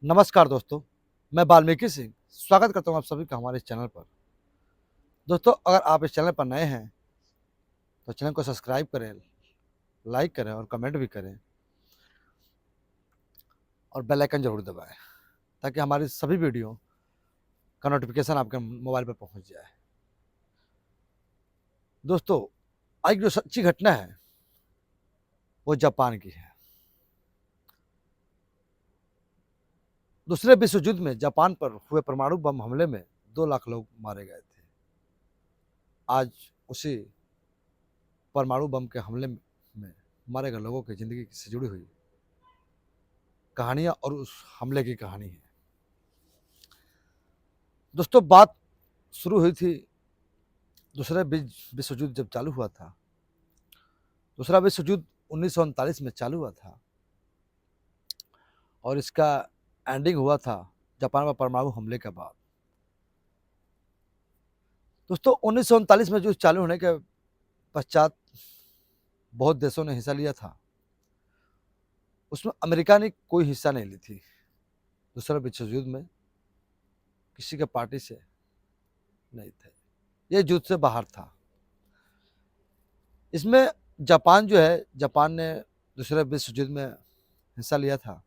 नमस्कार दोस्तों, मैं वाल्मीकि सिंह स्वागत करता हूँ आप सभी का हमारे इस चैनल पर। दोस्तों, अगर आप इस चैनल पर नए हैं तो चैनल को सब्सक्राइब करें, लाइक करें और कमेंट भी करें और बेल आइकन जरूर दबाएं ताकि हमारी सभी वीडियो का नोटिफिकेशन आपके मोबाइल पर पहुंच जाए। दोस्तों, आज जो सच्ची घटना है वो जापान की है। दूसरे विश्व युद्ध में जापान पर हुए परमाणु बम हमले में 2 लाख लोग मारे गए थे। आज उसी परमाणु बम के हमले में मारे गए लोगों की जिंदगी से जुड़ी हुई कहानियां और उस हमले की कहानी है। दोस्तों, बात शुरू हुई थी दूसरे विश्व युद्ध जब चालू हुआ था। दूसरा विश्व युद्ध 1939 में चालू हुआ था और इसका एंडिंग हुआ था जापान पर परमाणु हमले के बाद। दोस्तों, 1939 में जो चालू होने के पश्चात बहुत देशों ने हिस्सा लिया था। उसमें अमेरिका ने कोई हिस्सा नहीं ली थी। दूसरे विश्व युद्ध में किसी के पार्टी से नहीं थे, ये युद्ध से बाहर था। इसमें जापान जो है, जापान ने दूसरे विश्व युद्ध में हिस्सा लिया था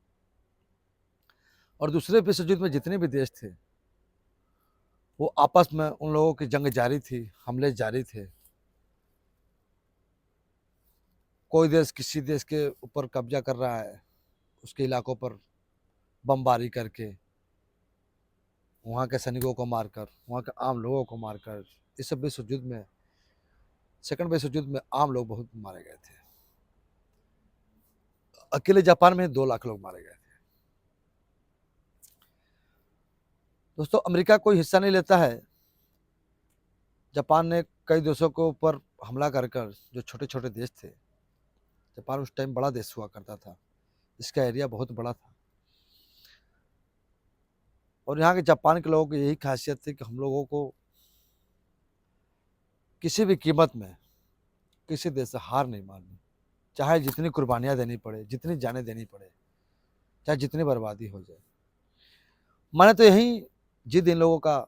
और दूसरे विश्व युद्ध में जितने भी देश थे वो आपस में उन लोगों की जंग जारी थी, हमले जारी थे। कोई देश किसी देश के ऊपर कब्जा कर रहा है, उसके इलाकों पर बमबारी करके, वहाँ के सैनिकों को मारकर, वहाँ के आम लोगों को मारकर। इस विश्व युद्ध में, सेकंड विश्व युद्ध में आम लोग बहुत मारे गए थे। अकेले जापान में 2 लाख लोग मारे गए थे। दोस्तों, अमेरिका कोई हिस्सा नहीं लेता है। जापान ने कई देशों के ऊपर हमला कर कर, जो छोटे छोटे देश थे, जापान उस टाइम बड़ा देश हुआ करता था, इसका एरिया बहुत बड़ा था और यहाँ के जापान के लोगों की यही खासियत थी कि हम लोगों को किसी भी कीमत में किसी देश से हार नहीं माननी, चाहे जितनी कुर्बानियां देनी पड़े, जितनी जानें देनी पड़े, चाहे जितनी बर्बादी हो जाए। मैंने तो यही जिद इन लोगों का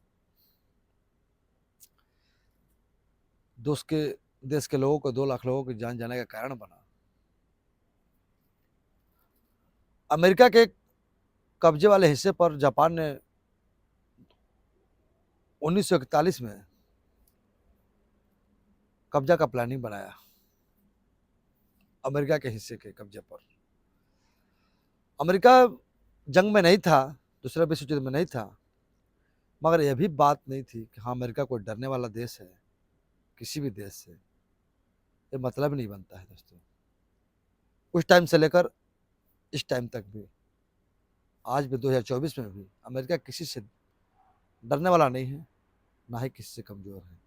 दोस्त के देश के लोगों को, 2 लाख लोगों की जान जाने का कारण बना। अमेरिका के कब्जे वाले हिस्से पर जापान ने 1941 में कब्जा का प्लानिंग बनाया। अमेरिका के हिस्से के कब्जे पर अमेरिका जंग में नहीं था, दूसरे विश्व युद्ध में नहीं था, मगर यह भी बात नहीं थी कि हाँ, अमेरिका कोई डरने वाला देश है किसी भी देश से। ये मतलब नहीं बनता है दोस्तों। उस टाइम से लेकर इस टाइम तक भी, आज भी 2024 में भी अमेरिका किसी से डरने वाला नहीं है, ना ही किसी से कमजोर है।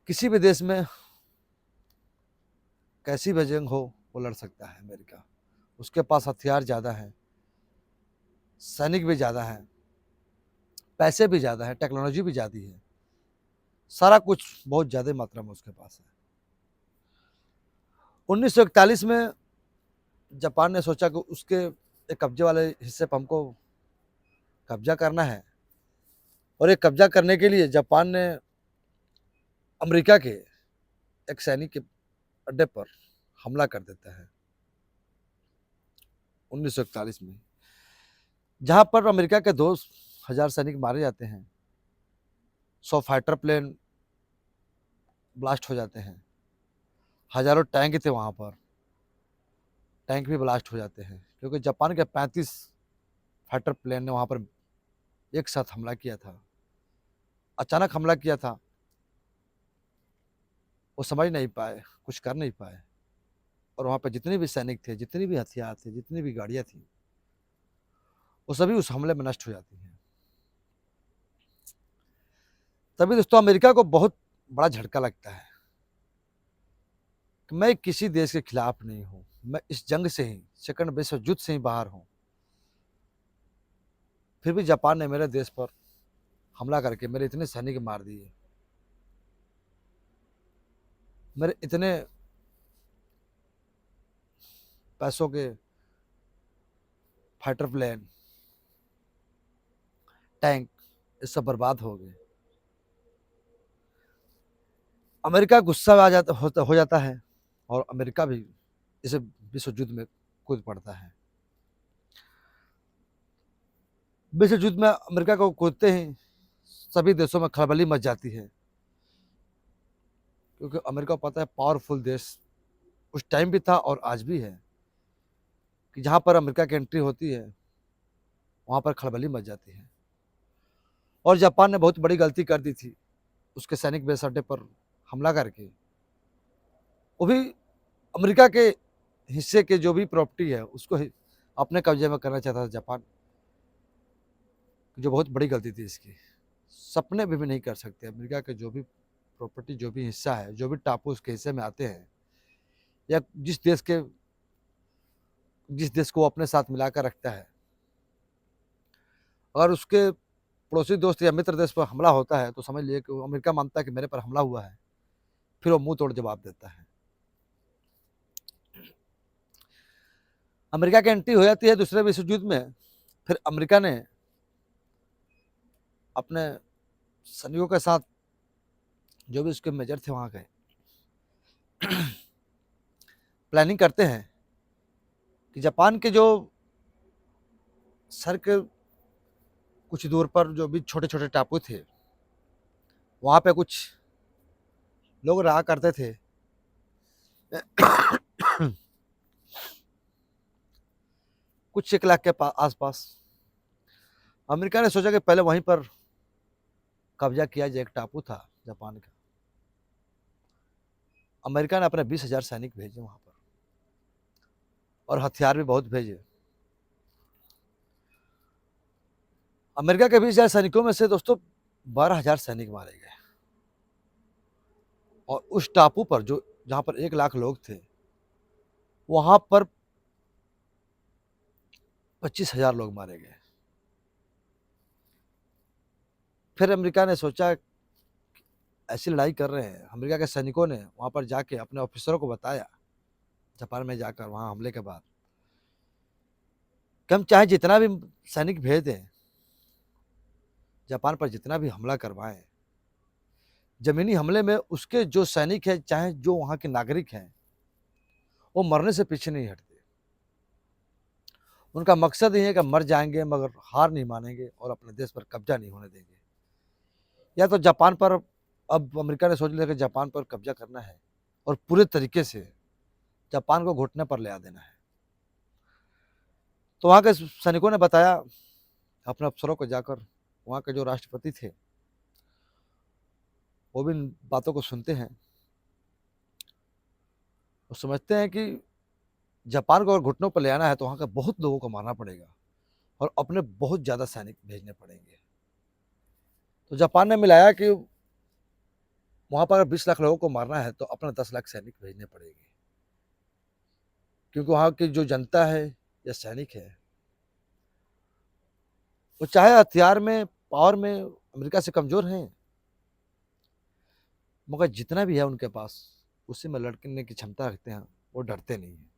किसी भी देश में कैसी भी जंग हो वो लड़ सकता है अमेरिका। उसके पास हथियार ज़्यादा है, सैनिक भी ज़्यादा है, पैसे भी ज़्यादा है, टेक्नोलॉजी भी ज़्यादा है, सारा कुछ बहुत ज़्यादा मात्रा में उसके पास है। 1941 में जापान ने सोचा कि उसके एक कब्जे वाले हिस्से पर हमको कब्जा करना है और ये कब्जा करने के लिए जापान ने अमेरिका के एक सैनिक के अड्डे पर हमला कर देता है 1941 में, जहां पर अमेरिका के 2,000 सैनिक मारे जाते हैं, 100 फाइटर प्लेन ब्लास्ट हो जाते हैं, हजारों टैंक थे वहां पर, टैंक भी ब्लास्ट हो जाते हैं क्योंकि जापान के 35 फाइटर प्लेन ने वहां पर एक साथ हमला किया था, अचानक हमला किया था। वो समझ नहीं पाए, कुछ कर नहीं पाए और वहां पर जितने भी सैनिक थे, जितनी भी हथियार थे, जितनी भी गाड़ियां थी, वो सभी उस हमले में नष्ट हो जाती हैं। तभी दोस्तों अमेरिका को बहुत बड़ा झटका लगता है कि मैं किसी देश के खिलाफ नहीं हूं, मैं इस जंग से ही, सेकंड विश्व युद्ध से ही बाहर हूं, फिर भी जापान ने मेरे देश पर हमला करके मेरे इतने सैनिक मार दिए, मेरे इतने पैसों के फाइटर प्लेन, टैंक, ये सब बर्बाद हो गए। अमेरिका गुस्सा हो जाता है और अमेरिका भी इस विश्व युद्ध में कूद पड़ता है। विश्व युद्ध में अमेरिका को कूदते ही सभी देशों में खलबली मच जाती है, क्योंकि अमेरिका को पता है पावरफुल देश उस टाइम भी था और आज भी है कि जहां पर अमेरिका की एंट्री होती है वहां पर खलबली मच जाती है। और जापान ने बहुत बड़ी गलती कर दी थी उसके सैनिक बेस अड्डे पर हमला करके। वो भी अमेरिका के हिस्से के जो भी प्रॉपर्टी है उसको अपने कब्जे में करना चाहता था जापान, जो बहुत बड़ी गलती थी इसकी। सपने भी नहीं कर सकते अमेरिका के जो भी प्रॉपर्टी, जो भी हिस्सा है, जो भी टापू उसके हिस्से में आते हैं, या जिस देश को वो अपने साथ मिलाकर रखता है, अगर उसके पड़ोसी दोस्त या मित्र देश पर हमला होता है तो समझ लिए कि अमेरिका मानता है कि मेरे पर हमला हुआ है, फिर वो मुंह तोड़ जवाब देता है। अमेरिका की एंट्री हो जाती है दूसरे विश्व युद्ध में। फिर अमेरिका ने अपने सैनिकों के साथ जो भी उसके मेजर थे वहां के प्लानिंग करते हैं कि जापान के जो सर के कुछ दूर पर जो भी छोटे छोटे टापू थे वहां पे कुछ लोग रहा करते थे कुछ 1 लाख के आसपास। अमेरिका ने सोचा कि पहले वहीं पर कब्जा किया जाए। एक टापू था जापान का। अमेरिका ने अपने 20,000 सैनिक भेजे वहां पर और हथियार भी बहुत भेजे। अमेरिका के 20,000 सैनिकों में से दोस्तों 12,000 सैनिक मारे गए। और उस टापू पर जो जहां पर 1 लाख लोग थे वहां पर 25,000 लोग मारे गए। फिर अमेरिका ने सोचा ऐसी लड़ाई कर रहे हैं। अमेरिका के सैनिकों ने वहां पर जाके अपने ऑफिसरों को बताया जापान में जाकर वहां हमले के बाद कि हम चाहे जितना भी सैनिक भेज दें, जापान पर जितना भी हमला करवाएं, जमीनी हमले में उसके जो सैनिक हैं, चाहे जो वहां के नागरिक हैं, वो मरने से पीछे नहीं हटते। उनका मकसद ये है कि मर जाएंगे मगर हार नहीं मानेंगे और अपने देश पर कब्जा नहीं होने देंगे। या तो जापान पर, अब अमेरिका ने सोच लिया कि जापान पर कब्जा करना है और पूरे तरीके से जापान को घुटने पर ले आ देना है। तो वहां के सैनिकों ने बताया अपने अफसरों को जाकर, वहां के जो राष्ट्रपति थे वो भी इन बातों को सुनते हैं और समझते हैं कि जापान को अगर घुटनों पर ले आना है तो वहां के बहुत लोगों को मारना पड़ेगा और अपने बहुत ज्यादा सैनिक भेजने पड़ेंगे। तो जापान ने मिलाया कि वहां पर 20 लाख लोगों को मारना है तो अपना 10 लाख सैनिक भेजने पड़ेंगे, क्योंकि वहां की जो जनता है या सैनिक है वो चाहे हथियार में, पावर में अमेरिका से कमजोर हैं, मगर जितना भी है उनके पास उसी में लड़ने की क्षमता रखते हैं। वो डरते नहीं है।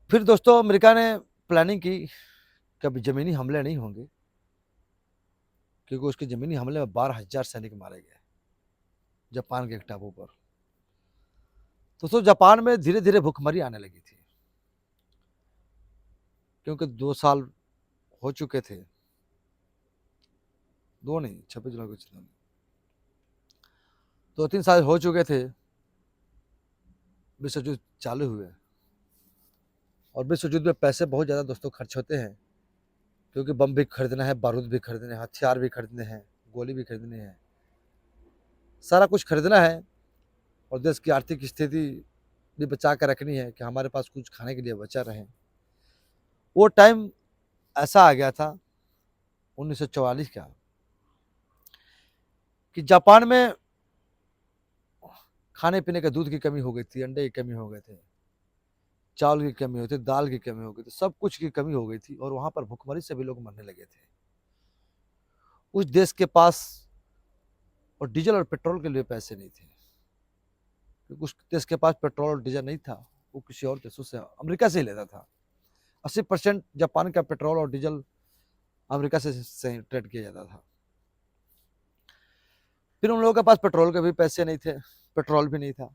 फिर दोस्तों अमेरिका ने प्लानिंग की कि अब जमीनी हमले नहीं होंगे, क्योंकि उसके जमीनी हमले में 12,000 सैनिक मारे गए जापान के एक टापू पर। दोस्तों जापान में धीरे धीरे भूखमरी आने लगी थी, क्योंकि 2 साल हो चुके थे, 2 नहीं 26 जुलाई को 2-3 साल हो चुके थे विश्व युद्ध चालू हुए। और विश्व युद्ध में पैसे बहुत ज़्यादा दोस्तों खर्च होते हैं, क्योंकि बम भी खरीदना है, बारूद भी खरीदने हैं, हथियार भी खरीदने हैं, गोली भी खरीदनी है, सारा कुछ खरीदना है। और देश की आर्थिक स्थिति भी बचा कर रखनी है कि हमारे पास कुछ खाने के लिए बचा रहे। वो टाइम ऐसा आ गया था 1944 का कि जापान में खाने पीने के दूध की कमी हो गई थी, अंडे की कमी हो गए थे, चावल की कमी हो गई थी, दाल की कमी हो गई थी, सब कुछ की कमी हो गई थी। और वहां पर भूखमरी से भी लोग मरने लगे थे। उस देश के पास और डीजल और पेट्रोल के लिए पैसे नहीं थे, क्योंकि उस देश के पास पेट्रोल और डीजल नहीं था। वो किसी और देशों से, अमेरिका से ही लेता था। 80% जापान का पेट्रोल और डीजल अमेरिका से ट्रेड किया जाता था। फिर उन लोगों के पास पेट्रोल के भी पैसे नहीं थे, पेट्रोल भी नहीं था।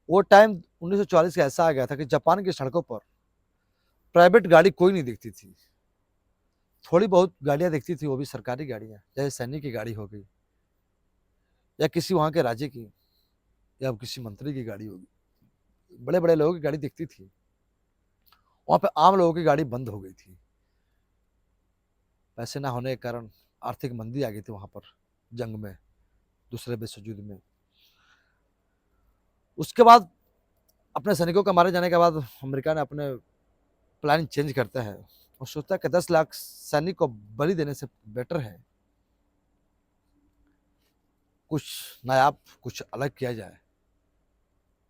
वो टाइम 1940 का ऐसा आ गया था कि जापान की सड़कों पर प्राइवेट गाड़ी कोई नहीं दिखती थी। थोड़ी बहुत गाड़ियां दिखती थी, वो भी सरकारी गाड़ियां, जैसे सैनिक की गाड़ी हो गई या किसी वहां के राज्य की या किसी मंत्री की गाड़ी होगी। बड़े बड़े लोगों की गाड़ी दिखती थी। वहां पे आम लोगों की गाड़ी बंद हो गई थी। पैसे ना होने के कारण आर्थिक मंदी आ गई थी वहां पर, जंग में, दूसरे विश्व युद्ध में। उसके बाद अपने सैनिकों के मारे जाने के बाद अमेरिका ने अपने प्लान चेंज करता है और सोचता है कि 10 लाख सैनिक को बलि देने से बेटर है कुछ नायाब, कुछ अलग किया जाए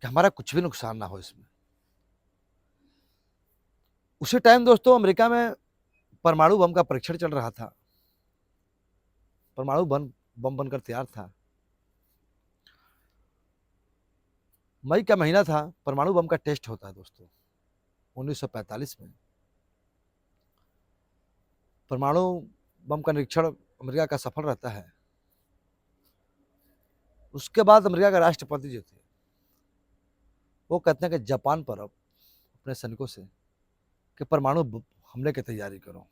कि हमारा कुछ भी नुकसान ना हो इसमें। उसी टाइम दोस्तों अमेरिका में परमाणु बम का परीक्षण चल रहा था। परमाणु बम बनकर तैयार था। मई का महीना था, परमाणु बम का टेस्ट होता है दोस्तों 1945 में। परमाणु बम का निरीक्षण अमेरिका का सफल रहता है। उसके बाद अमेरिका के राष्ट्रपति जो थे वो कहते हैं कि जापान पर अब अपने सैनिकों से कि परमाणु हमले की तैयारी करो,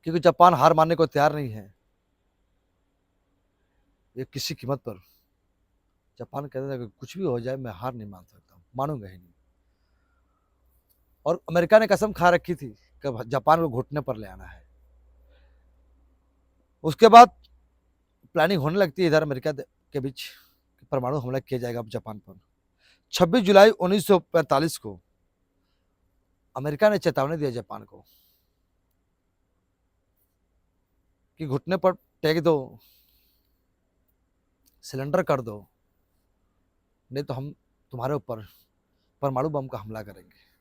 क्योंकि जापान हार मानने को तैयार नहीं है। ये किसी कीमत पर जापान कहता था कि कुछ भी हो जाए मैं हार नहीं मान सकता, मानूंगा ही नहीं। और अमेरिका ने कसम खा रखी थी कि जापान को घुटने पर ले आना है। उसके बाद प्लानिंग होने लगती है इधर अमेरिका के बीच कि परमाणु हमला किया जाएगा अब जापान पर। 26 जुलाई 1945 को अमेरिका ने चेतावनी दिया जापान को कि घुटने पर टेक दो, सिलेंडर कर दो, नहीं तो हम तुम्हारे ऊपर परमाणु बम का हमला करेंगे।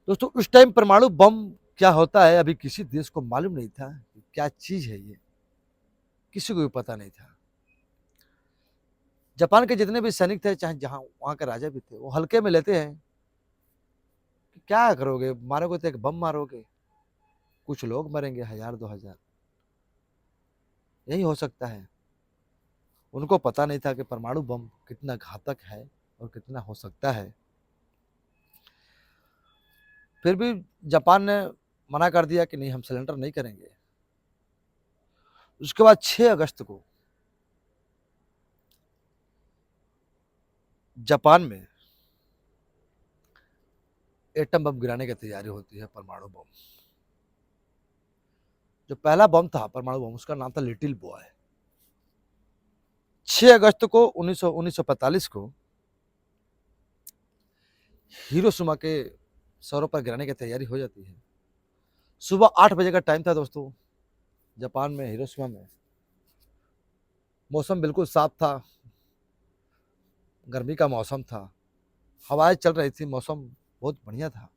दोस्तों उस टाइम परमाणु बम क्या होता है अभी किसी देश को मालूम नहीं था, क्या चीज है ये, किसी को भी पता नहीं था। जापान के जितने भी सैनिक थे, चाहे जहां वहां के राजा भी थे, वो हल्के में लेते हैं कि क्या करोगे, मारोगे तो एक बम मारोगे, कुछ लोग मरेंगे, 1000-2000, यही हो सकता है। उनको पता नहीं था कि परमाणु बम कितना घातक है और कितना हो सकता है। फिर भी जापान ने मना कर दिया कि नहीं, हम सरेंडर नहीं करेंगे। उसके बाद 6 अगस्त को जापान में एटम बम गिराने की तैयारी होती है, परमाणु बम। जो पहला बम था परमाणु बम, उसका नाम था लिटिल बॉय। 6 अगस्त को 1945 को हिरोशिमा के शहरों पर गिराने की तैयारी हो जाती है। सुबह 8 बजे का टाइम था दोस्तों, जापान में हिरोशिमा में। मौसम बिल्कुल साफ था, गर्मी का मौसम था, हवाएं चल रही थी, मौसम बहुत बढ़िया था।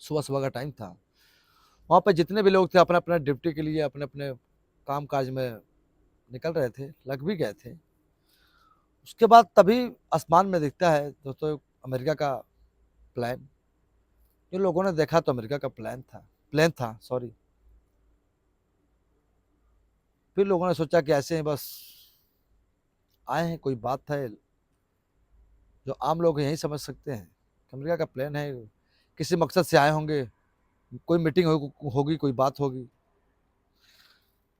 सुबह सुबह का टाइम था। वहाँ पर जितने भी लोग थे अपने अपने ड्यूटी के लिए अपने अपने काम काज में निकल रहे थे, लग भी गए थे। उसके बाद तभी आसमान में दिखता है दोस्तों अमेरिका का प्लेन। जो लोगों ने देखा तो अमेरिका का प्लेन था सॉरी। फिर लोगों ने सोचा कि ऐसे ही बस आए हैं, कोई बात है, जो आम लोग यही समझ सकते हैं कि अमेरिका का प्लेन है, किसी मकसद से आए होंगे, कोई मीटिंग होगी, कोई बात होगी।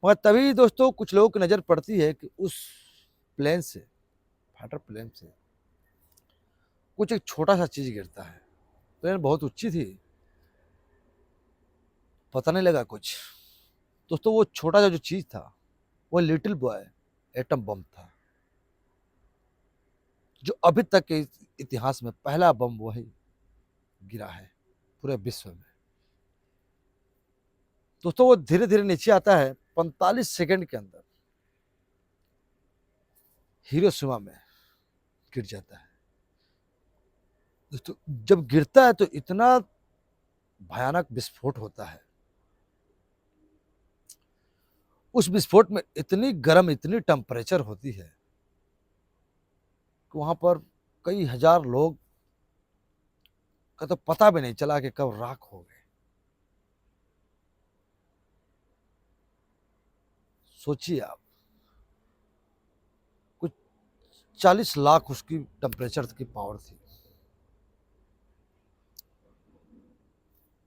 मगर तभी दोस्तों कुछ लोगों की नज़र पड़ती है कि उस प्लेन से, फाइटर प्लेन से कुछ एक छोटा सा चीज गिरता है। प्लेन बहुत ऊंची थी, पता नहीं लगा कुछ। दोस्तों वो छोटा सा जो चीज था वो लिटिल बॉय एटम बम था, जो अभी तक के इतिहास में पहला बम वही गिरा है पूरे विश्व में। दोस्तों वो धीरे धीरे नीचे आता है, 45 सेकंड के अंदर हिरोशिमा में गिर जाता है। दोस्तों जब गिरता है तो इतना भयानक विस्फोट होता है। उस विस्फोट में इतनी गर्म, इतनी टेम्परेचर होती है कि वहाँ पर कई हजार लोग का तो पता भी नहीं चला कि कब राख हो गए। सोचिए आप, कुछ 40 लाख उसकी टेम्परेचर की पावर थी।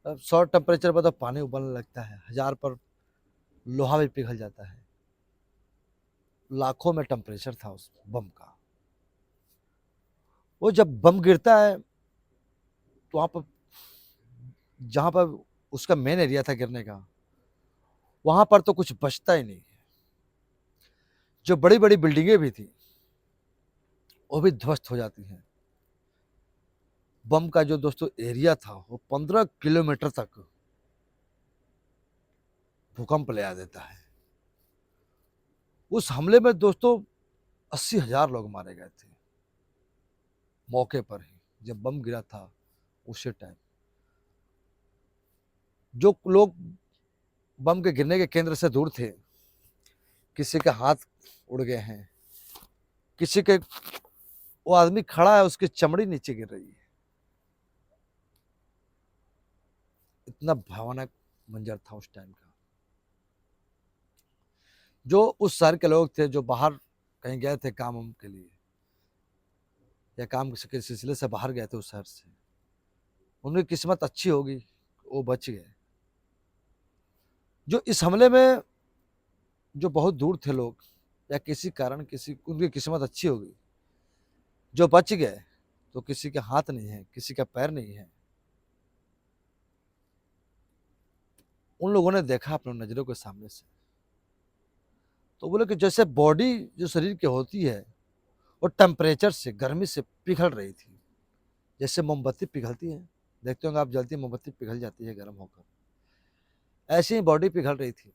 अब 100 टेम्परेचर पर तो पानी उबलने लगता है, 1000 पर लोहा भी पिघल जाता है। लाखों में टेम्परेचर था उस बम का। वो जब बम गिरता है तो वहाँ पर, जहाँ पर उसका मेन एरिया था गिरने का, वहाँ पर तो कुछ बचता ही नहीं है। जो बड़ी बड़ी बिल्डिंगें भी थी वो भी ध्वस्त हो जाती हैं। बम का जो दोस्तों एरिया था वो 15 किलोमीटर तक भूकंप ले आ देता है। उस हमले में दोस्तों 80,000 लोग मारे गए थे मौके पर ही, जब बम गिरा था उसी टाइम। जो लोग बम के गिरने के केंद्र से दूर थे, किसी के हाथ उड़ गए हैं, किसी के, वो आदमी खड़ा है उसकी चमड़ी नीचे गिर रही है। इतना भयानक मंजर था उस टाइम का। जो उस शहर के लोग थे, जो बाहर कहीं गए थे काम वाम के लिए, या काम के सिलसिले से बाहर गए थे उस शहर से, उनकी किस्मत अच्छी होगी, वो बच गए। जो इस हमले में जो बहुत दूर थे लोग, या किसी कारण किसी उनकी किस्मत अच्छी होगी, जो बच गए, तो किसी के हाथ नहीं है, किसी का पैर नहीं है। उन लोगों ने देखा अपने नजरों के सामने से, तो बोले कि जैसे बॉडी जो शरीर की होती है वो टेम्परेचर से, गर्मी से पिघल रही थी, जैसे मोमबत्ती पिघलती है, देखते होंगे आप, जलती मोमबत्ती पिघल जाती है गर्म होकर, ऐसे ही बॉडी पिघल रही थी।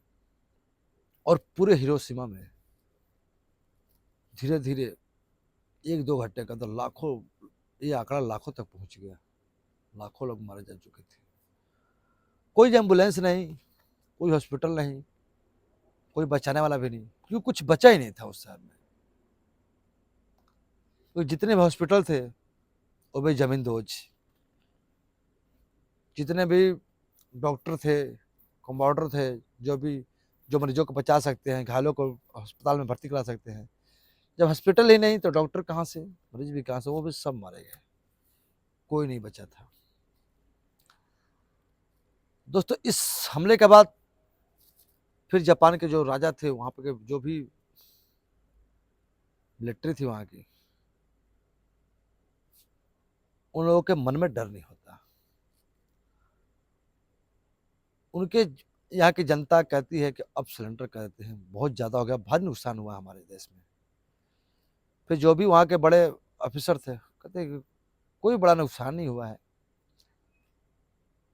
और पूरे हिरोशिमा में धीरे धीरे 1-2 घंटे के अंदर लाखों, ये आंकड़ा लाखों तक पहुंच गया, लाखों लोग मारे जा चुके थे। कोई एम्बुलेंस नहीं, कोई हॉस्पिटल नहीं, कोई बचाने वाला भी नहीं, क्योंकि कुछ बचा ही नहीं था उस शहर में। तो जितने भी हॉस्पिटल थे वो भी जमीन दोज, जितने भी डॉक्टर थे, कंपाउंडर थे, जो भी, जो मरीजों को बचा सकते हैं, घायलों को अस्पताल में भर्ती करा सकते हैं, जब हॉस्पिटल ही नहीं तो डॉक्टर कहाँ से, मरीज भी कहाँ से, वो भी सब मारे गए, कोई नहीं बचा था। दोस्तों इस हमले के बाद फिर जापान के जो राजा थे, वहां पर जो भी मिलिट्री थी वहां की, उन लोगों के मन में डर नहीं होता। उनके यहाँ की जनता कहती है कि अब सिलेंडर कर देते हैं, बहुत ज़्यादा हो गया, भारी नुकसान हुआ हमारे देश में। फिर जो भी वहाँ के बड़े ऑफिसर थे कहते हैं कि कोई बड़ा नुकसान नहीं हुआ है,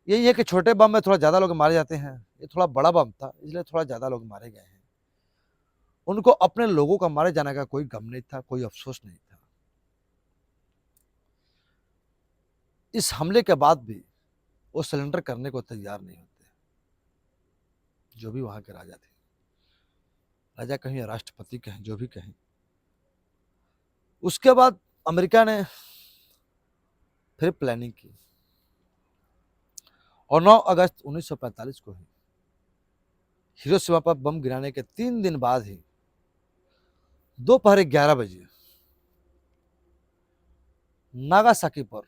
यही है कि छोटे बम में थोड़ा ज़्यादा लोग मारे जाते हैं, ये थोड़ा बड़ा बम था इसलिए थोड़ा ज़्यादा लोग मारे गए हैं। उनको अपने लोगों का मारे जाने का कोई गम नहीं था, कोई अफसोस नहीं था। इस हमले के बाद भी वो सिलेंडर करने को तैयार नहीं होते, जो भी वहाँ के राजा थे, राजा कहें या राष्ट्रपति कहें, जो भी कहें। उसके बाद अमेरिका ने फिर प्लानिंग की, और 9 अगस्त 1945 को ही हिरोशिमा पर बम गिराने के 3 दिन बाद ही दोपहर 11 बजे नागासाकी पर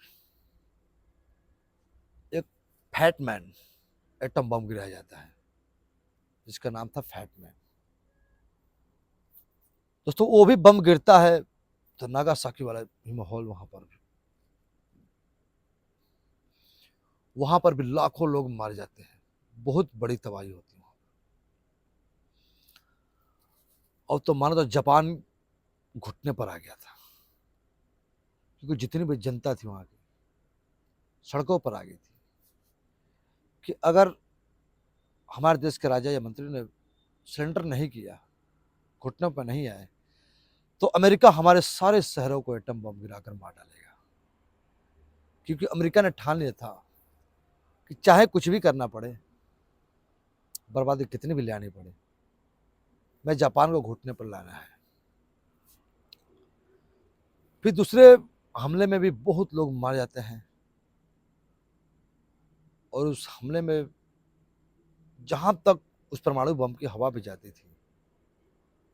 एक फैटमैन एटम बम गिराया जाता है, जिसका नाम था फैटमैन। दोस्तों वो भी बम गिरता है तो नागासाकी वाला भी माहौल, वहां पर भी लाखों लोग मारे जाते हैं, बहुत बड़ी तबाही होती है। और तो मानो तो जापान घुटने पर आ गया था, क्योंकि जितनी भी जनता थी वहां की सड़कों पर आ गई थी कि अगर हमारे देश के राजा या मंत्री ने सरेंडर नहीं किया, घुटनों पर नहीं आए, तो अमेरिका हमारे सारे शहरों को एटम बम गिराकर मार डालेगा। क्योंकि अमेरिका ने ठान लिया था कि चाहे कुछ भी करना पड़े, बर्बादी कितनी भी ले आनी पड़े, मैं जापान को घुटने पर लाना है। फिर दूसरे हमले में भी बहुत लोग मारे जाते हैं, और उस हमले में जहाँ तक उस परमाणु बम की हवा भी जाती थी,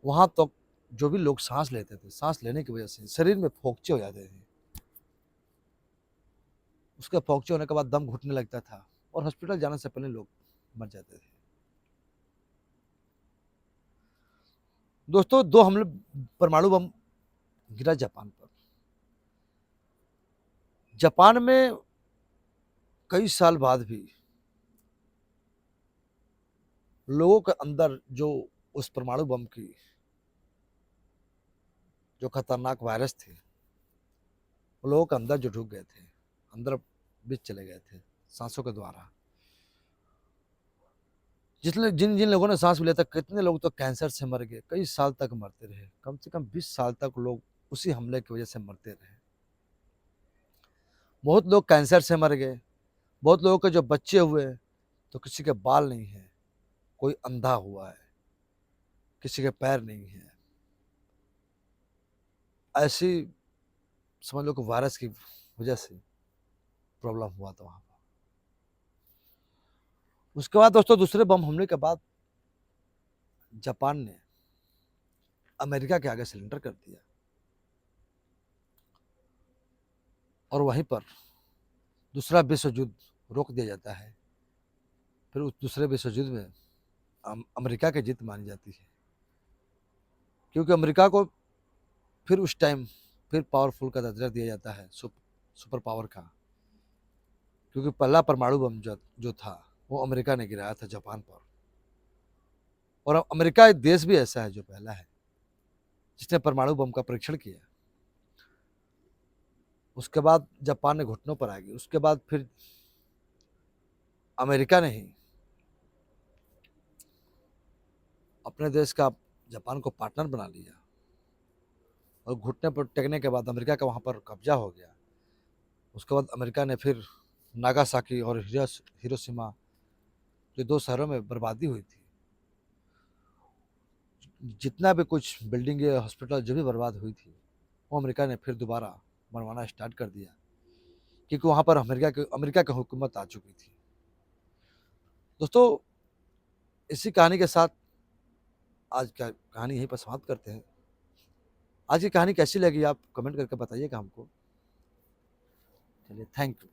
वहाँ तक जो भी लोग सांस लेते थे, सांस लेने की वजह से शरीर में फोक्चे हो जाते थे। उसके फोक्चे होने के बाद दम घुटने लगता था, और हॉस्पिटल जाने से पहले लोग मर जाते थे। दोस्तों, 2 हमले परमाणु बम गिरा जापान पर। जापान में कई साल बाद भी लोगों के अंदर जो उस परमाणु बम की जो खतरनाक वायरस थे, वो लोगों के अंदर जो ढुक गए थे, अंदर बीच चले गए थे सांसों के द्वारा। जितने जिन जिन लोगों ने सांस लिया था, कितने लोग तो कैंसर से मर गए, कई साल तक मरते रहे, कम से कम 20 साल तक लोग उसी हमले की वजह से मरते रहे। बहुत लोग कैंसर से मर गए, बहुत लोगों के जो बच्चे हुए तो किसी के बाल नहीं है, कोई अंधा हुआ है, किसी के पैर नहीं है। ऐसी समझ लो कि वायरस की वजह से प्रॉब्लम हुआ था वहां पर। उसके बाद दोस्तों, दूसरे बम हमले के बाद जापान ने अमेरिका के आगे सिलेंडर कर दिया, और वहीं पर दूसरा विश्व युद्ध रोक दिया जाता है। फिर उस दूसरे विश्व युद्ध में अमेरिका की जीत मानी जाती है, क्योंकि अमेरिका को फिर उस टाइम फिर पावरफुल का दर्जा दिया जाता है, सुपर पावर का। क्योंकि पहला परमाणु बम जो था वो अमेरिका ने गिराया था जापान पर, और अमेरिका एक देश भी ऐसा है जो पहला है जिसने परमाणु बम का परीक्षण किया। उसके बाद जापान ने घुटनों पर आ गई। उसके बाद फिर अमेरिका ने ही अपने देश का जापान को पार्टनर बना लिया, और घुटने पर टेकने के बाद अमेरिका का वहाँ पर कब्जा हो गया। उसके बाद अमेरिका ने फिर नागासाकी और हिरोशिमा, जो 2 शहरों में बर्बादी हुई थी, जितना भी कुछ बिल्डिंग या हॉस्पिटल जो भी बर्बाद हुई थी, वो अमेरिका ने फिर दोबारा बनवाना स्टार्ट कर दिया, क्योंकि वहाँ पर अमेरिका की हुकूमत आ चुकी थी। दोस्तों, इसी कहानी के साथ आज का कहानी यहीं पर समाप्त करते हैं। आज की कहानी कैसी लगी आप कमेंट करके बताइएगा हमको। चलिए, थैंक यू।